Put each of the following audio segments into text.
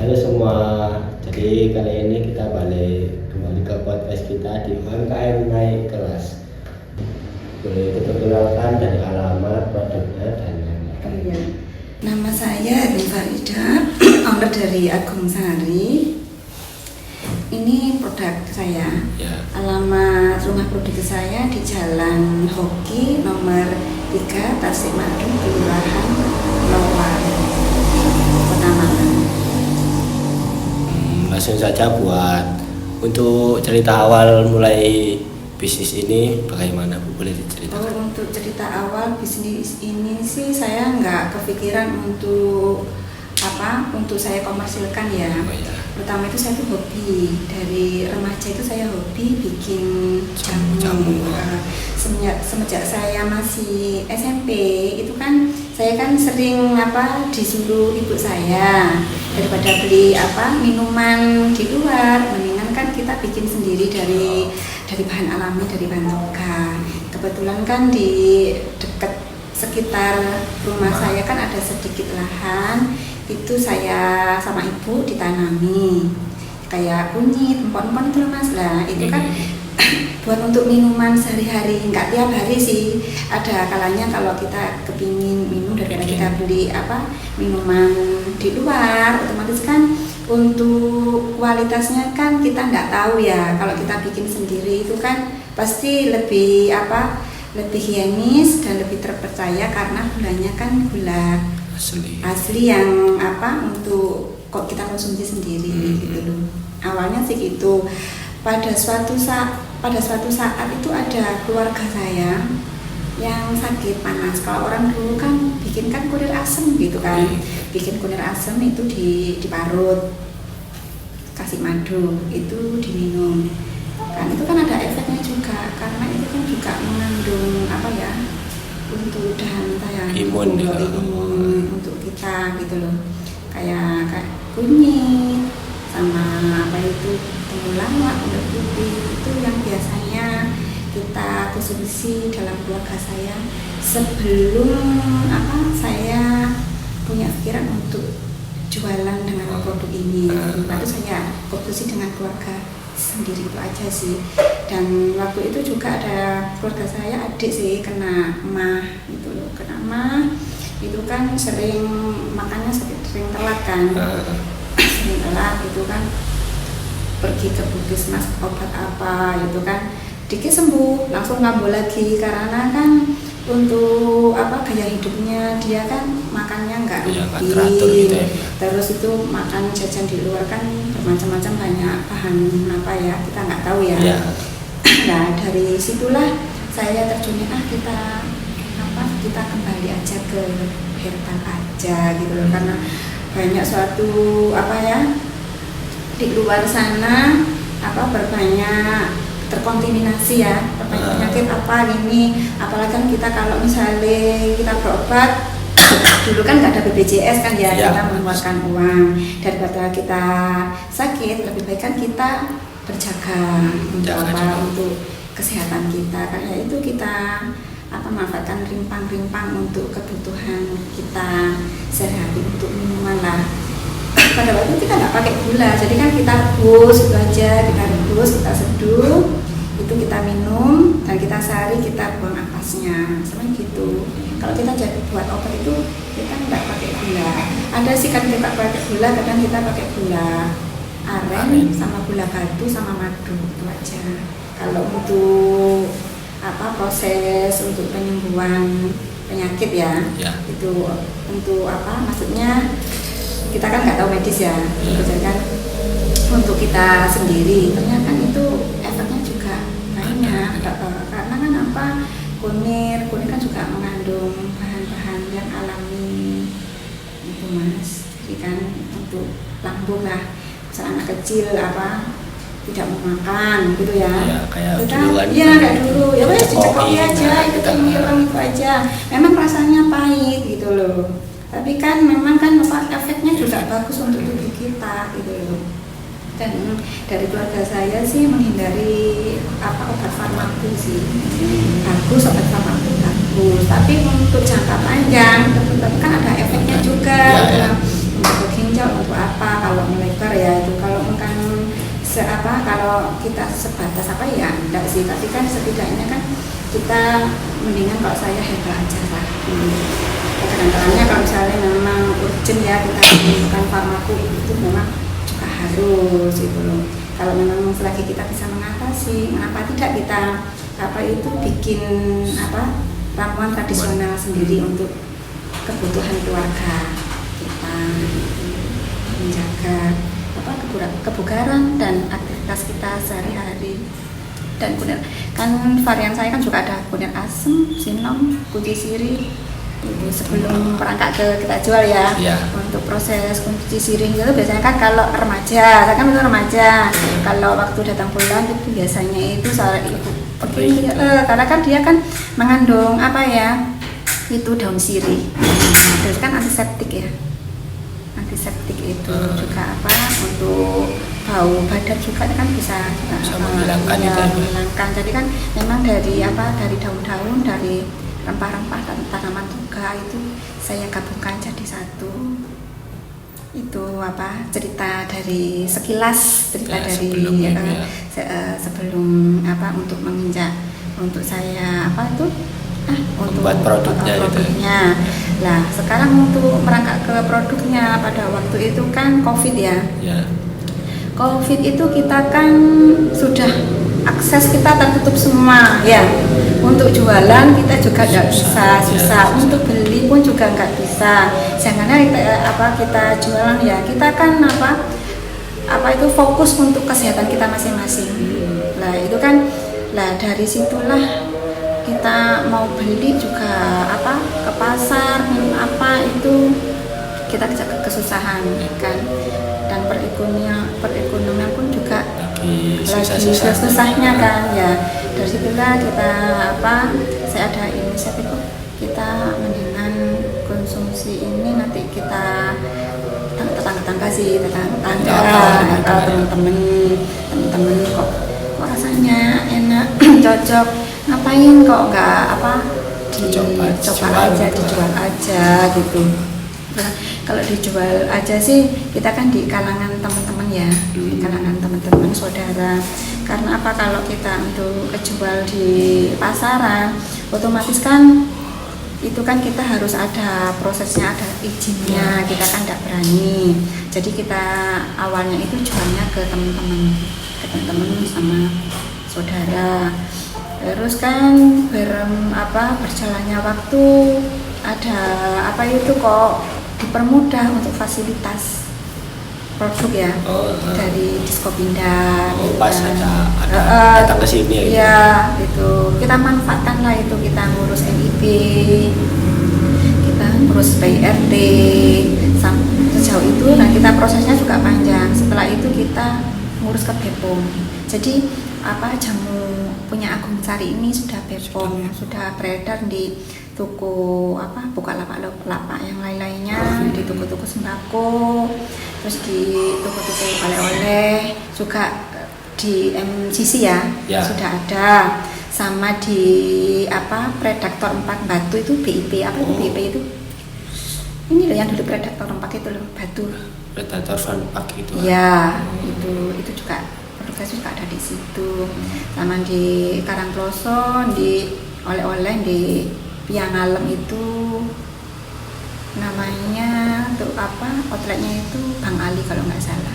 Halo semua, jadi kali ini kita balik kembali ke podcast kita di UMKM Naik Kelas. Boleh diperkenalkan dari alamat, produknya, dan lain-lain. Oh iya. Nama saya Rin Farida, owner dari Agung Sari. Ini produk saya. Ya. Alamat rumah produksi saya di Jalan Hoki nomor 3 Tasikmalaya, Kelurahan Lowar, Kota Malang. Langsung saja untuk cerita awal mulai bisnis ini bagaimana Bu, boleh diceritakan? Untuk cerita awal bisnis ini sih saya nggak kepikiran untuk saya komersilkan ya. Oh, ya. Pertama itu saya tuh hobi, dari remaja itu saya hobi bikin jamu. Semenjak saya masih SMP itu kan saya kan sering disuruh ibu saya, daripada beli minuman di luar, mendingan kan kita bikin sendiri dari bahan alami, dari bahan lokal. Kebetulan kan di dekat sekitar rumah saya kan ada sedikit lahan, itu saya sama ibu ditanami kayak kunyit, empon-empon itu Mas lah, itu kan buat untuk minuman sehari-hari, nggak tiap hari sih. Ada kalanya kalau kita kepingin minum daripada kita beli minuman di luar, otomatis kan untuk kualitasnya kan kita nggak tahu ya. Kalau kita bikin sendiri itu kan pasti lebih lebih higienis dan lebih terpercaya karena gulanya kan gula asli yang untuk kok kita konsumsi sendiri gitu loh. Awalnya sih gitu. Pada suatu saat itu ada keluarga saya yang sakit panas. Kalau orang dulu kan bikin kan kunyit asam gitu kan. Bikin kunyit asam itu diparut, kasih madu, itu diminum. Kan itu kan ada efeknya juga karena itu kan juga mengandung untuk daya imun untuk kita gitu loh, kayak kunyit sama temulawak, kulit putih, itu yang biasanya kita konsumsi dalam keluarga saya sebelum saya punya pikiran untuk jualan dengan produk ini. Lalu saya konsumsi dengan keluarga sendiri itu aja sih. Dan waktu itu juga ada keluarga saya, adik sih kena MAH gitu loh. Kena MAH itu kan sering makannya sering telat kan. Sering telat itu kan pergi ke puskesmas obat itu kan dikit sembuh langsung ngambil lagi karena kan untuk gaya hidupnya dia kan makannya nggak teratur gitu ya. Terus itu makan jajan di luar kan bermacam-macam, banyak bahan kita nggak tahu ya. Nah dari situlah saya terjun kita kembali aja ke herbal aja gitu loh, karena banyak suatu di luar sana berbanyak terkontaminasi ya, penyakit apalagi kan kita kalau misalnya kita berobat dulu kan nggak ada BPJS kan ya, kita mengeluarkan uang, daripada kita sakit lebih baik kan kita berjaga untuk kesehatan kita, karena itu kita manfaatkan rimpang-rimpang untuk kebutuhan kita sehari-hari untuk minuman lah. Pada waktu kita nggak pakai gula, jadi kan kita rebus itu aja, kita seduh, itu kita minum dan kita sehari kita buang ampasnya, sama gitu. Kalau kita jadi buat obat itu kita nggak pakai gula. Ada sih kan kita pakai gula, kadang kita pakai gula aren sama gula batu sama madu, itu aja. Kalau untuk proses untuk penyembuhan penyakit ya. Itu untuk maksudnya kita kan nggak tahu medis ya, jadi kan untuk kita sendiri ternyata itu efeknya juga banyak, karena kan kunir kan juga mengandung bahan-bahan yang alami itu Mas, jadi kan untuk lambung lah, misalnya anak kecil tidak mau makan gitu ya, kayak kita dulu kan kayak dulu ya wes dicekoki aja, itu aja, memang rasanya pahit gitu loh. Tapi kan memang kan efeknya juga bagus untuk tubuh kita gitu loh. Dan dari keluarga saya sih menghindari obat farmaku sih. Bagus obat farmaku bagus. Tapi untuk jangka panjang tetap kan ada efeknya juga. untuk ginjal untuk apa, kalau melebar ya itu, kalau bukan kalau kita sebatas apa ya enggak sih, tapi kan setidaknya kan kita mendingan kalau saya herbal aja lah. Kadang-kadangnya kalau misalnya memang urgent ya kita bukan farmaku itu memang juga harus gitu loh. Kalau memang selagi kita bisa mengatasi, mengapa tidak kita bikin ramuan tradisional sendiri untuk kebutuhan keluarga kita, menjaga kebugaran dan aktivitas kita sehari-hari. Dan kemudian kan varian saya kan juga ada kunir asem, sinom, kunci sirih. Itu sebelum perangkat kita jual ya. Untuk proses kunci sirih itu biasanya kan kalau remaja, saya kan itu remaja. Kalau waktu datang bulan itu biasanya itu saya ibu karena kan dia kan mengandung itu daun sirih. Terus kan antiseptik ya. Antiseptik itu juga untuk bau badan juga kan bisa menghilangkan menghilangkan. Jadi kan memang dari daun-daun, dari rempah-rempah dan tanaman juga itu saya gabungkan jadi satu. Itu cerita dari sekilas sebelum untuk menginjak untuk saya untuk buat produknya. Nah, sekarang untuk merangkak ke produknya, pada waktu itu kan COVID ya. COVID itu kita kan sudah akses kita tertutup semua ya. Untuk jualan kita juga nggak bisa, susah. Untuk beli pun juga nggak bisa. Jangan kita jualan ya, kita kan itu fokus untuk kesehatan kita masing-masing. Lah itu kan, dari situlah kita mau beli juga ke pasar itu kita kesusahan kan, dan perekonomian pun juga lagi susah-susahnya kan ya. Dari situlah kita saya ada inisiatif kita mendingan konsumsi ini nanti kita tetangga teman-teman kok rasanya enak cocok, ngapain kok nggak dijual aja gitu. Nah, kalau dijual aja sih kita kan di kalangan teman-teman ya, di kalangan teman-teman saudara. Karena kalau kita untuk jual di pasaran, otomatis kan itu kan kita harus ada prosesnya, ada izinnya, kita kan tidak berani. Jadi kita awalnya itu jualnya ke teman-teman sama saudara. Terus kan berjalannya waktu ada itu kok dipermudah untuk fasilitas produk ya, dari Diskopindah. Pas ada datang ke sini ya gitu. Kita manfaatkan lah itu, kita ngurus NIB, kita ngurus PIRT sejauh itu. Nah, kita prosesnya juga panjang. Setelah itu kita ngurus ke BPOM. Jadi jamu punya Agung Sari ini sudah BPOM, sudah beredar di toko Bukalapak yang lain-lainnya, di toko-toko sembako, terus di toko-toko oleh-oleh, juga di MCC ya sudah ada, sama di Predator 4 Batu itu BIP. Itu BIP itu? Ini loh yang dulu Predator 4 itu loh, Batu. Predator Fun Park itu. Ya, itu juga produknya juga ada di situ. Sama di Karangploso, di oleh-oleh di Piangalem itu namanya outletnya itu Bang Ali kalau nggak salah,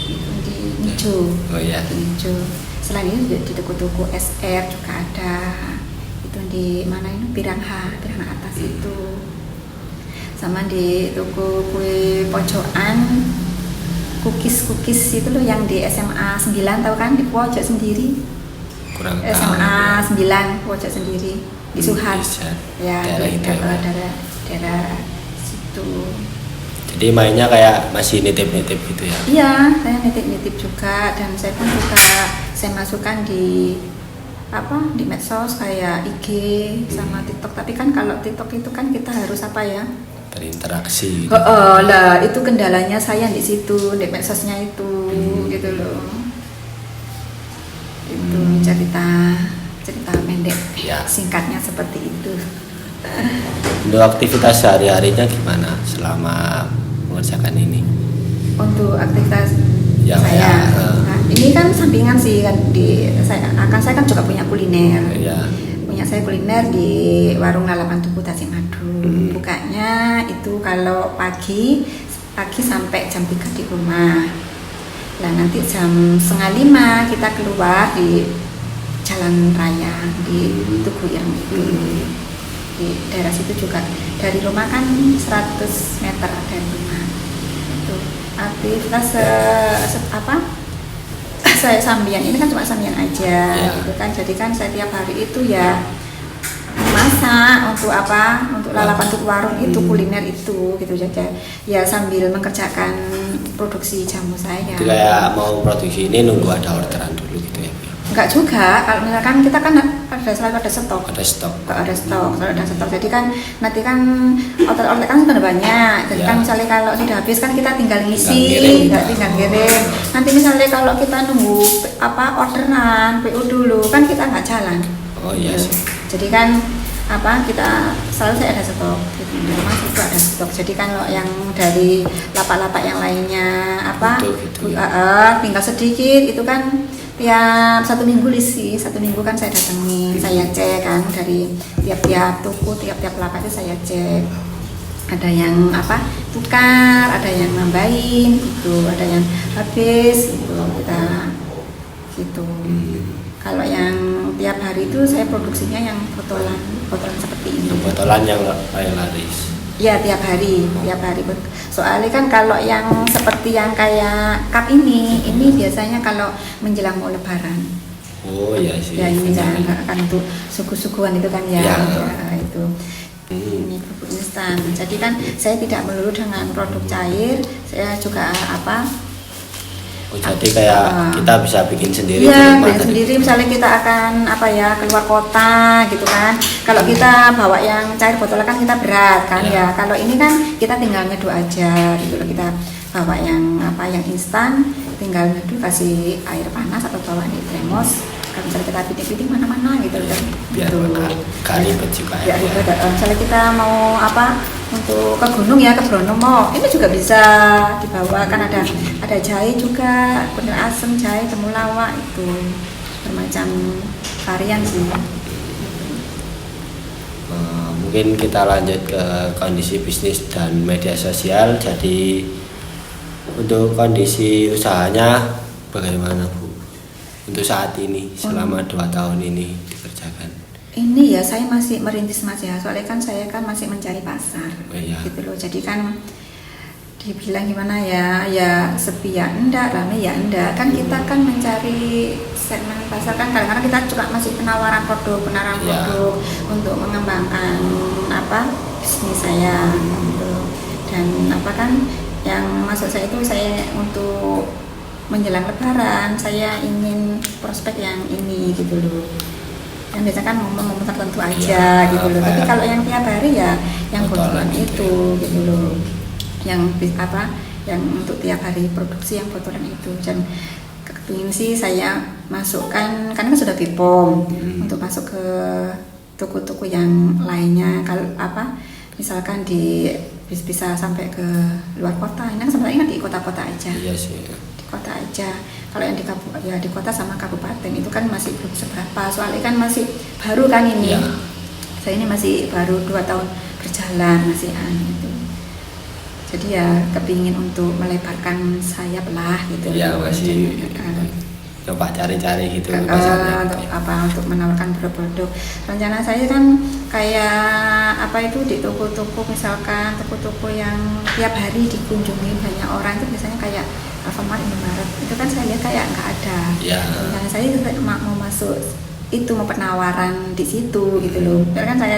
itu di Nijo. Nijo. Selain itu di toko-toko SR juga ada, itu di mana ini Pirangha atas itu. Sama di toko kue pojokan, cookies itu loh yang di SMA 9, tahu kan, di pojok sendiri. Kurang SMA 9 pojok sendiri di Suhat ya, daerah situ. Jadi mainnya kayak masih nitip-nitip gitu ya? Iya, saya nitip-nitip juga, dan saya pun juga saya masukkan di medsos kayak IG sama TikTok. Tapi kan kalau TikTok itu kan kita harus berinteraksi. Lah itu kendalanya saya di situ, di medsosnya itu gitu loh. Itu cerita pendek singkatnya seperti itu. Untuk aktivitas sehari-harinya gimana selama mengerjakan ini? Untuk aktivitas Ya, saya, ya, nah, ini kan sampingan sih kan saya kan juga punya kuliner. ya. Punya saya kuliner di warung lalapan tuku Tasikmadu. Bukanya itu kalau pagi sampai jam 3 di rumah. Nah nanti jam 4:30 kita keluar di jalan raya di Tugu Ireng itu. Di daerah situ juga dari rumah kan 100 meter dari rumah. Itu aktivitas saya sambian ini kan cuma sambian aja gitu kan. Jadi kan saya tiap hari itu ya masak untuk lalapan tuku warung itu kuliner itu gitu saja ya sambil mengerjakan produksi jamu saya. Jadi kayak mau produksi ini nunggu ada orderan dulu gitu ya? Enggak juga, kalau misalkan kita kan selalu ada stok. Ada stok. Jadi kan nanti kan order kan sudah banyak. Jadi kan misalnya kalau sudah habis kan kita tinggal ngisi, tinggal kirim. Nanti misalnya kalau kita nunggu orderan PO dulu kan kita nggak jalan. Oh iya sih. Jadi kan kita selalu saya ada stok gitu. Di rumah juga ada stok. Jadi kan kalau yang dari lapak-lapak yang lainnya tinggal sedikit itu kan tiap 1 minggu lisi, 1 minggu kan saya datengin, saya cek kan dari tiap-tiap toko, tiap-tiap lapak itu saya cek. Ada yang tukar, ada yang nambahin gitu, ada yang habis gitu kita gitu. Kalau yang tiap hari itu saya produksinya yang botolan seperti ini. Botolan yang paling laris. Ya tiap hari. Soalnya kan kalau yang seperti yang kayak cup ini biasanya kalau menjelang mau Lebaran. Oh iya sih. Ya ini kan untuk suku-sukuan itu kan ya itu. Ini bubuk instan. Jadi kan saya tidak melulu dengan produk cair, saya juga Oh jadi kayak kita bisa bikin sendiri di rumah. Bikin sendiri, misalnya kita akan keluar kota gitu kan. Kalau kita bawa yang cair botol kan kita berat kan ya. Kalau ini kan kita tinggal nyeduh aja gitu loh. Kita bawa yang instan, tinggal nyeduh kasih air panas atau bawa di termos. Kalau misalnya kita piting-piting mana-mana gitu kan. Biar gak ribet juga ya. Misalnya kita mau untuk ke gunung ya, ke Bromo, ini juga bisa dibawa kan ada jahe juga, bener asem, jahe, temulawak itu bermacam varian sih. Mungkin kita lanjut ke kondisi bisnis dan media sosial. Jadi untuk kondisi usahanya bagaimana Bu? Untuk saat ini selama 2 tahun ini dikerjakan. Ini ya saya masih merintis Mas ya, soalnya kan saya masih mencari pasar gitu loh. Jadi kan dibilang gimana ya sepi ya enggak, rame ya enggak. Kan kita kan mencari segmen pasar kan kadang-kadang kita juga masih penawaran produk untuk mengembangkan bisnis saya gitu. Dan kan yang masuk saya itu saya untuk menjelang Lebaran saya ingin prospek yang ini gitu loh. Yang biasa kan momen-momen tertentu aja gitu loh. Tapi kalau yang tiap hari ya yang botolan itu gitu loh. Yang yang untuk tiap hari produksi yang botolan itu. Dan kepingin sih saya masukkan karena kan sudah BPOM untuk masuk ke toko-toko yang lainnya. Kalau misalkan bisa sampai ke luar kota. Ini kan sebenarnya di kota-kota aja. Iya sih. Kota aja. Kalau yang di kota sama kabupaten itu kan masih belum seberapa, soalnya kan masih baru kan ini. Saya ini masih baru 2 tahun berjalan masih gitu. Jadi ya kepingin untuk melebarkan sayap lah gitu. Ya masih coba cari-cari gitu untuk menawarkan produk-produk. Rencana saya kan kayak di toko-toko, misalkan toko-toko yang tiap hari dikunjungi banyak orang itu biasanya kayak Alfamart, Indomaret itu kan saya lihat kayak nggak ada. Rencana saya mau masuk itu, mau penawaran di situ gitu loh. Karena kan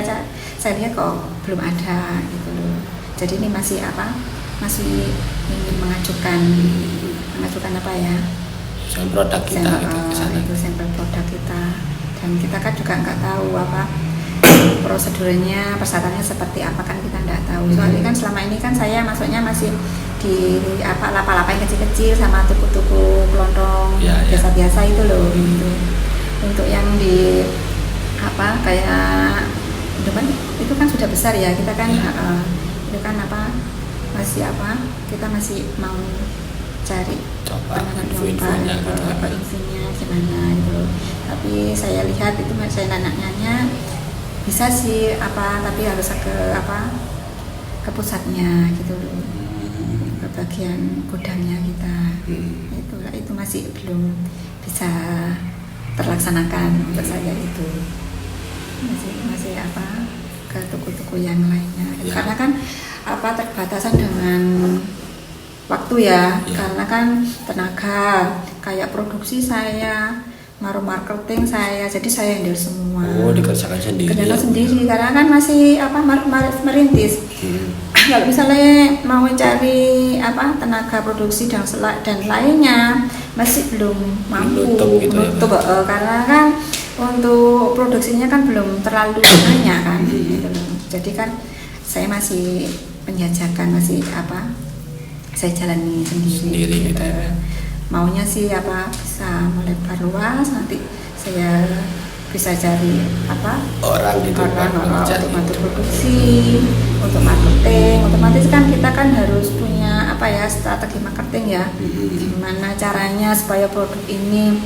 saya lihat kok belum ada gitu loh. Jadi ini masih ingin mengajukan sampel produk kita itu sampel produk kita, dan kita kan juga nggak tahu prosedurnya, persyaratannya seperti apa kan kita nggak tahu. Soalnya kan selama ini kan saya masuknya masih di lapak-lapak yang kecil-kecil sama toko-toko kelontong biasa-biasa itu loh gitu. Untuk yang di kayak Indomaret itu kan sudah besar ya, kita kan itu kan masih apa, kita masih mau cari Coba info-infonya gitu. infonya gimana gitu. Tapi saya lihat itu, saya nanya bisa sih apa, tapi harus ke pusatnya gitu loh, ke bagian gudangnya kita. Itu masih belum bisa terlaksanakan untuk saya itu, masih ke toko-toko yang lainnya gitu. Ya. Karena kan terbatasan dengan waktu ya. Karena kan tenaga kayak produksi saya, marketing saya, jadi saya handle semua. Dikerjakan sendiri. Sendiri karena kan masih merintis. Kalau misalnya mau cari tenaga produksi dan lainnya masih belum mampu menutup gitu. Karena kan untuk produksinya kan belum terlalu banyak kan gitu loh. Jadi kan saya masih penjajakan, masih saya jalani sendiri gitu ya. Maunya sih bisa melebar luas, nanti saya bisa cari orang gitu untuk bantu produksi, untuk marketing. Otomatis kan kita kan harus punya strategi marketing ya. Gimana caranya supaya produk ini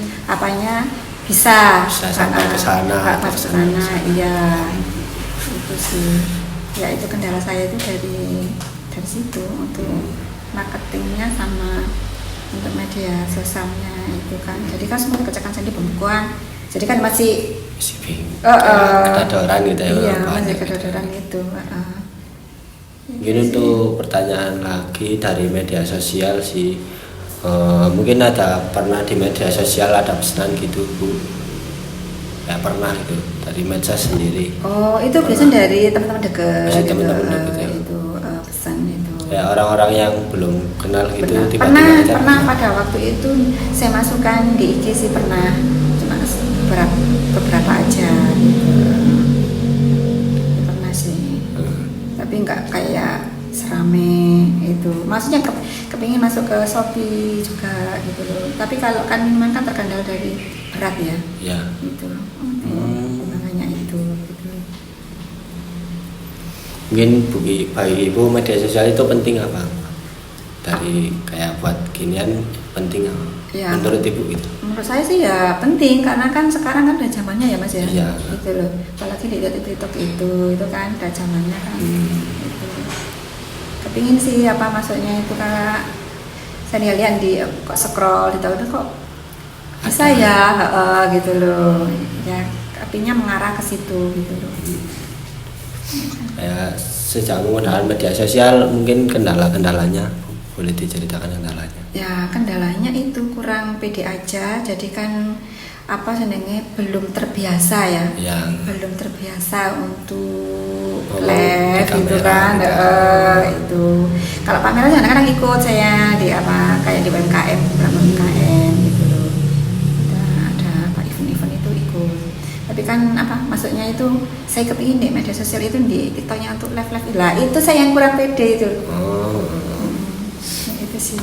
bisa sampai ke sana. Iya, itu sih. Ya itu kendala saya itu dari situ, untuk marketingnya sama untuk media sosialnya itu kan. Jadi kan semua dikerjakan sendiri pembukuan. Jadi kan masih kedodoran gitu ya. Iya, masih kedodoran gitu. Mungkin untuk pertanyaan lagi dari media sosial sih, mungkin pernah di media sosial ada pesanan gitu Bu? Ya pernah gitu dari medsos sendiri. Oh itu biasanya dari teman-teman dekat. Teman-teman dekat ya. Itu pesan itu. Ya orang-orang yang belum kenal gitu pernah pada waktu itu saya masukkan di IG sih, pernah, cuma beberapa aja gitu. Pernah sih. Tapi nggak kayak serame itu, maksudnya kepingin masuk ke Shopee juga gitu loh. Tapi kalau kan memang kan terkendala dari berat ya. Gitu. Makanya itu gitu. Mungkin bagi Ibu media sosial itu penting apa? Dari kayak buat ginian penting apa? Ya, menurut Ibu gitu? Menurut saya sih ya penting, karena kan sekarang kan udah zamannya ya Mas ya. Iya. Gitu loh. Apalagi di TikTok itu kan udah zamannya kan. Gitu. Kepingin sih maksudnya itu, karena saya lihat kok scroll di tahu kok bisa ya gitu loh. Ya kepingnya mengarah ke situ gitu loh. Ya, sejak menggunakan media sosial mungkin kendala-kendalanya boleh diceritakan kendalanya? Ya kendalanya itu kurang pede aja, jadi kan sebenarnya belum terbiasa ya. Belum terbiasa untuk live gitu kan. Itu kalau pameran kadang-kadang ikut saya di kayak di UMKM, beberapa UMKM gitu loh. Ada event-event itu ikut. Tapi kan maksudnya itu saya kepingin di media sosial itu di TikToknya untuk live lah, itu saya yang kurang pede itu. Itu sih.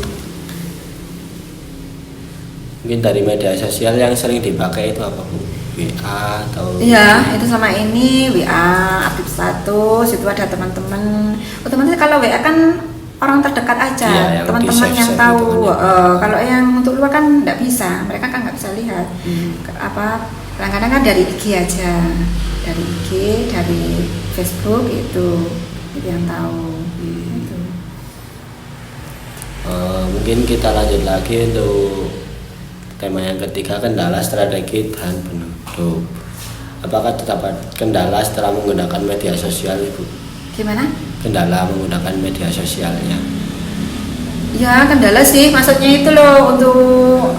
Mungkin dari media sosial yang sering dipakai itu apa Bu? WA atau? Iya, itu sama ini WA, update status, itu ada teman-teman. Otomatis kalau WA kan orang terdekat aja, teman-teman yang tahu. Gitu kan, kalau yang untuk luar kan nggak bisa, mereka kan nggak bisa lihat. Kadang-kadang kan dari IG aja, dari IG, dari Facebook itu yang tahu. Gitu. Mungkin kita lanjut lagi untuk tema yang ketiga, kendala strategi dan penutup. Apakah terdapat kendala setelah menggunakan media sosial Ibu? Gimana? Kendala menggunakan media sosialnya? Ya kendala sih, maksudnya itu loh, untuk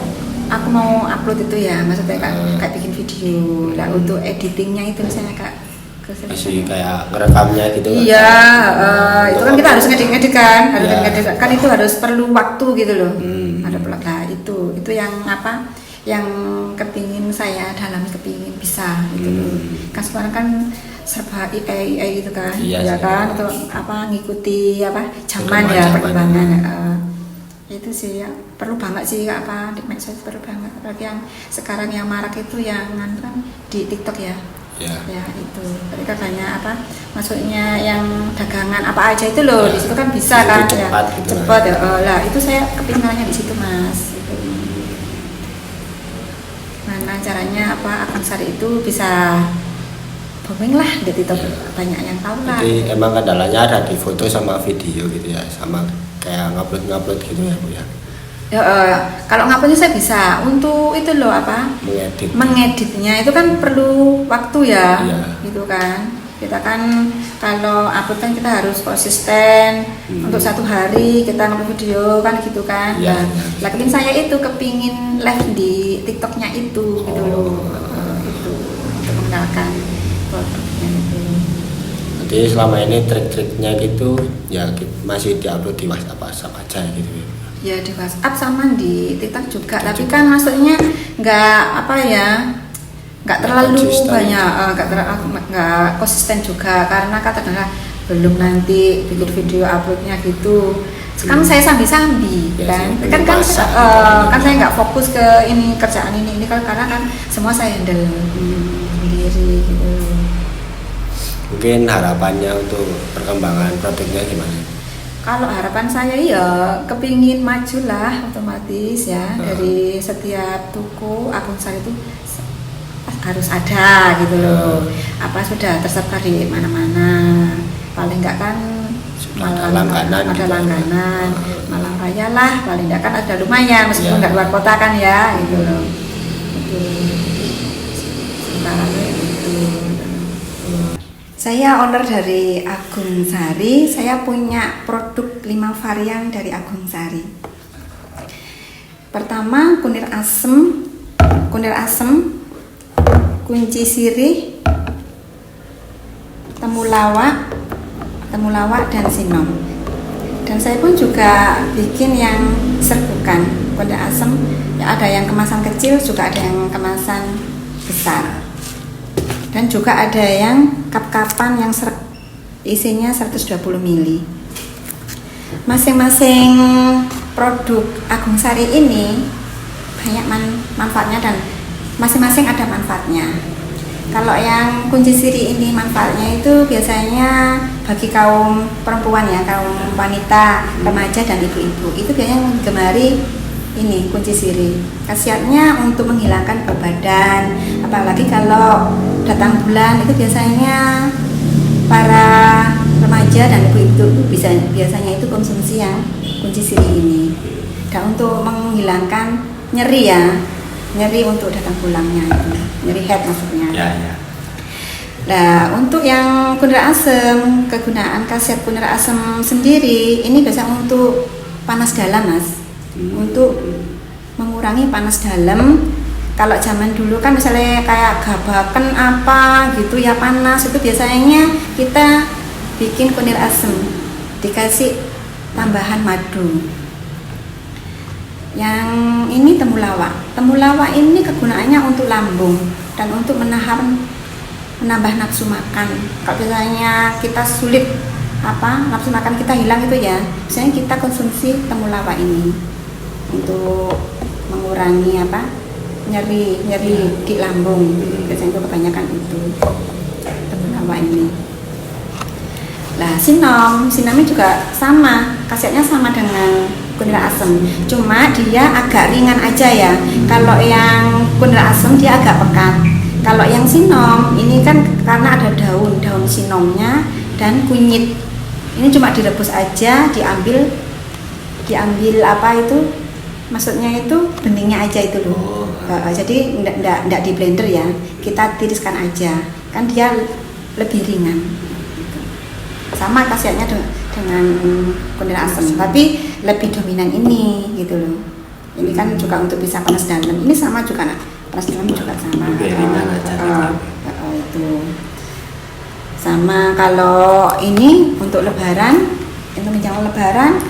aku mau upload itu ya, maksudnya kayak bikin video lah, untuk editingnya itu misalnya masih kayak ngerekamnya gitu kan? Iya, itu kan kita harus ngedit kan, itu harus perlu waktu gitu loh. Ada pelak lah, itu yang yang kepingin saya dalami, kepingin bisa gitu loh. Kan sekarang kan serba AI gitu kan, ya kan, atau ngikuti zaman ya, perkembangan. Itu sih ya, perlu banget sih di medsos, perlu banget. Apalagi yang sekarang yang marak itu yang kan di TikTok ya. Ya. Ya itu. Mereka banyak apa? Maksudnya yang dagangan apa aja itu loh. Ya. Di situ kan bisa Itu kan cepat ya. gitu Cepat ya. Lah itu saya kepinginannya di situ Mas. Itu. Mana caranya apa akun Sari itu bisa booming lah di TikTok, banyak yang tahu lah. Jadi emang kendalanya ada di foto sama video gitu ya, sama kayak ngupload gitu ya Bu ya. Ya, kalau nguploadnya saya bisa. Untuk itu loh apa? Mengeditnya itu kan perlu waktu ya, gitu kan. Kita kan kalau upload kan kita harus konsisten. Untuk 1 hari kita ngupload video kan gitu kan. Ya, Nah, kepingin saya itu kepingin live di TikToknya itu gitu loh. Itu untuk mengenalkan produknya itu. Jadi selama ini trik-triknya gitu ya masih diupload di WhatsApp aja gitu ya. Ya di WhatsApp sama di TikTok juga, tapi kan maksudnya nggak apa ya, nggak terlalu banyak, nggak konsisten juga karena katakanlah belum nanti bikin video uploadnya gitu. Sekarang saya sambi-sambi Ya, kan saya nggak fokus ke ini kerjaan ini kan karena kan semua saya handle sendiri gitu. Mungkin harapannya untuk perkembangan produknya gimana? Kalau harapan saya ya kepingin maju lah otomatis ya dari setiap toko akun Sari itu harus ada gitu loh. Apa sudah tersebar di mana-mana, paling enggak kan ada langganan, Malang Raya lah paling enggak kan ada lumayan meskipun enggak luar kota kan ya gitu loh. Itu sementara itu. Saya owner dari Agung Sari, saya punya produk 5 varian dari Agung Sari. Pertama kunir asem, kunci sirih, temulawak dan sinom. Dan saya pun juga bikin yang serbukan, kunir asem, ya ada yang kemasan kecil, juga ada yang kemasan besar. Dan juga ada yang kap-kapan yang isinya 120 ml. Masing-masing produk Agung Sari ini banyak manfaatnya dan masing-masing ada manfaatnya. Kalau yang kunci sirih ini manfaatnya itu biasanya bagi kaum perempuan ya, kaum wanita, remaja dan ibu-ibu. Itu biasanya gemari ini kunci sirih. Khasiatnya untuk menghilangkan bau badan, apalagi kalau datang bulan itu biasanya para remaja dan ibu-ibu biasanya itu konsumsi yang kunci sirih ini. Dan untuk menghilangkan nyeri ya, nyeri untuk datang bulangnya itu, nyeri head maksudnya. Ya. Nah, untuk yang kunir asem, kegunaan khasiat kunir asem sendiri ini biasanya untuk panas dalam Mas. Untuk mengurangi panas dalam. Kalau zaman dulu kan misalnya kayak gabakan apa gitu ya panas, itu biasanya kita bikin kunir asem dikasih tambahan madu. Yang ini temulawak ini kegunaannya untuk lambung dan untuk menambah nafsu makan. Kalau biasanya kita sulit nafsu makan kita hilang itu ya, biasanya kita konsumsi temulawak ini untuk mengurangi nyeri di lambung. Biasanya itu kebanyakan itu temulawak ini. Lah sinomnya juga sama, khasiatnya sama dengan kunir asem, cuma dia agak ringan aja ya. Kalau yang kunir asem dia agak pekat. Kalau yang sinom ini kan karena ada daun sinomnya dan kunyit. Ini cuma direbus aja, diambil maksudnya itu beningnya aja itu loh. Jadi enggak di blender ya, kita tiriskan aja, kan dia lebih ringan. Sama khasiatnya dengan kunir asem, tapi lebih dominan ini gitu loh. Ini kan juga untuk bisa panas dalam. Ini sama juga panas dalam juga sama. Itu sama. Kalau ini untuk lebaran, menjelang lebaran,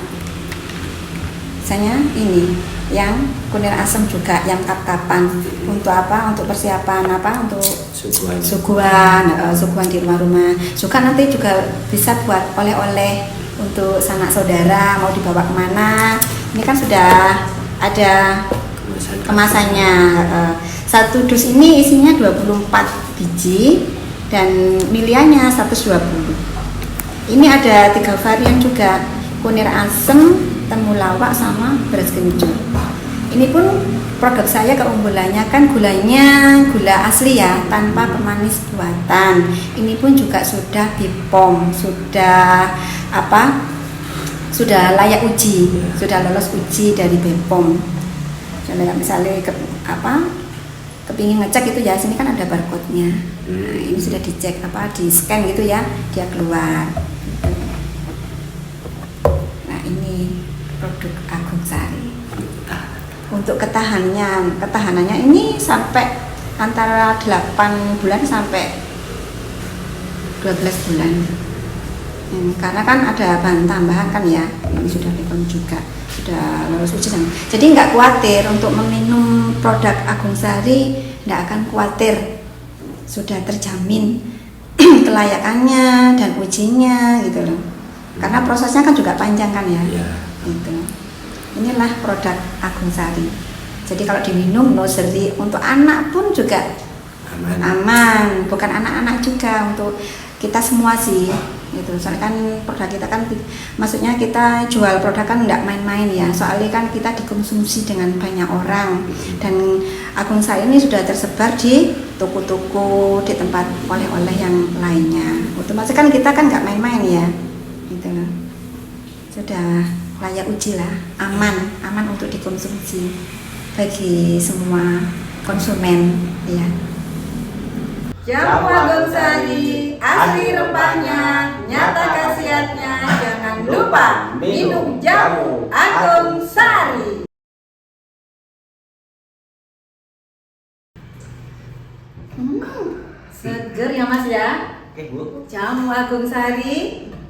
misalnya ini yang kunir asem juga yang kap-kapan untuk untuk persiapan untuk suguhan di rumah-rumah. Juga nanti juga bisa buat oleh-oleh untuk sanak saudara mau dibawa kemana. Ini kan sudah ada kemasannya. Satu dus ini isinya 24 biji. dan milianya 120. Ini ada 3 varian juga, kunir asem, temulawak, sama beras kencur. Ini pun produk saya keunggulannya kan gulanya gula asli ya, tanpa pemanis buatan. Ini pun juga sudah BPOM, sudah layak uji, sudah lolos uji dari BPOM. Misalnya kepingin ngecek itu ya, sini kan ada barcode-nya. Nah, ini sudah dicek di scan gitu ya, dia keluar. Nah, ini produk Agung Sari. Untuk ketahanannya ini sampai antara 8 bulan sampai 12 bulan. Karena kan ada bahan tambahan kan ya, ini sudah BPOM juga, sudah lolos uji. Jadi nggak khawatir untuk meminum produk Agung Sari, nggak akan khawatir, sudah terjamin kelayakannya dan ujinya gitu loh. Karena prosesnya kan juga panjang kan ya. Gitu. Inilah produk Agung Sari. Jadi kalau diminum nursery untuk anak pun juga aman. Bukan anak-anak juga, untuk kita semua sih. Gitu. Soalnya kan produk kita kan, maksudnya kita jual produk kan nggak main-main ya. Soalnya kan kita dikonsumsi dengan banyak orang. Dan Agung Sari ini sudah tersebar di toko-toko, di tempat oleh-oleh yang lainnya. Otomatis kan kita kan nggak main-main ya. Gitu. Sudah layak uji lah, aman untuk dikonsumsi bagi semua konsumen ya. Jamu Agung Sari, asli rempahnya, nyata khasiatnya. Jangan lupa minum jamu Agung Sari. Seger ya Mas ya. Oke Bu. Jamu Agung Sari